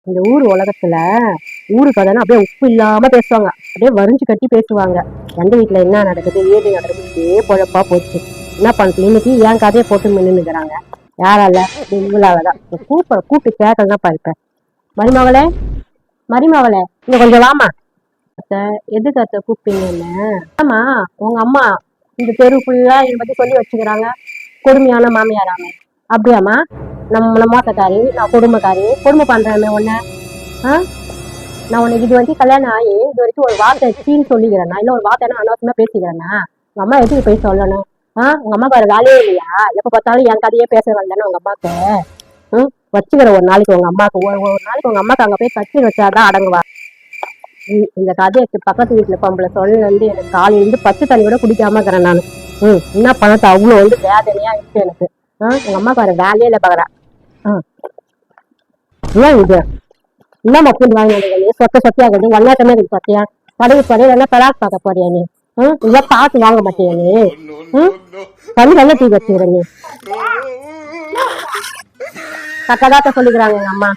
இந்த ஊர் உலகத்துல ஊரு கதைன்னா அப்படியே உப்பு இல்லாம பேசுவாங்க, அப்படியே வரிஞ்சு கட்டி பேசுவாங்க. எந்த வீட்டுல என்ன நடக்குது ஏது நடக்குது இதே பொழப்பா போச்சு. என்ன பண்றது இன்னைக்கு என் கதையை போட்டு நின்னுக்கிறாங்க. யாரால? இவங்களாலதான். கூப்பிட்டு கேட்கறதான் பாருப்பேன். மருமகளே, மருமகளே, இங்க கொஞ்சம் வாமா. அத்தை, எதுக்கு அத்தை கூப்பிட்டீங்கன்னு? ஆமா, உங்க அம்மா இந்த தெரு ஃபுல்லா இதை பத்தி சொல்லி வச்சுக்கிறாங்க. கொடுமையான மாமியாராம. அப்படியாம்மா? நம்ம மோசக்காரி, நான் கொடுமைக்காரி, கொடுமை பண்றேன் உன்ன. ஆ, நான் உனக்கு இது வந்து கல்யாணம் ஆகி இது வரைக்கும் ஒரு வார்த்தை சீன்னு சொல்லிக்கிறேன்னா, இல்ல ஒரு வார்த்தை அனாவசியமா பேசிக்கிறேன்னா, உங்க அம்மா எதுக்கு போய் சொல்லணும்? உங்க அம்மாக்கு வேற வேலையே இல்லையா? எப்ப பார்த்தாலும் என் கதையே பேச வரலன்னு உங்க அம்மாக்கு. வச்சுக்கிற ஒரு நாளைக்கு உங்க அம்மாக்கு ஒரு நாளைக்கு உங்க அம்மாக்கு அங்க போய் கட்டி வச்சாதான் அடங்குவா. இந்த கதையை பக்கத்து வீட்டுல பொம்பளை சொல்ல வந்து எனக்கு காலையில இருந்து பச்சை தண்ணி கூட குடிக்காம இருக்கிறேன் நான். என்ன பணத்தை அவ்வளவு வந்து வேதனையா இருக்கு எனக்கு. உங்க அம்மாக்கு வேற வேலையே இல்லை பாக்குறேன். ஏன் இது என்ன மக்கள் வாங்கினீங்க? சொத்த சொத்தியாகுது வல்லாட்டமே இருக்கு சொத்தியா. படகு போறியா என்ன பராக் பார்க்க போறியா நீ? இதெல்லாம் பார்த்து வாங்க மாட்டியா நீ? தண்ணி வெள்ள தூக்கி வச்சுக்கிற நீ. கக்கதாத்த சொல்லிக்கிறாங்க எங்க அம்மா.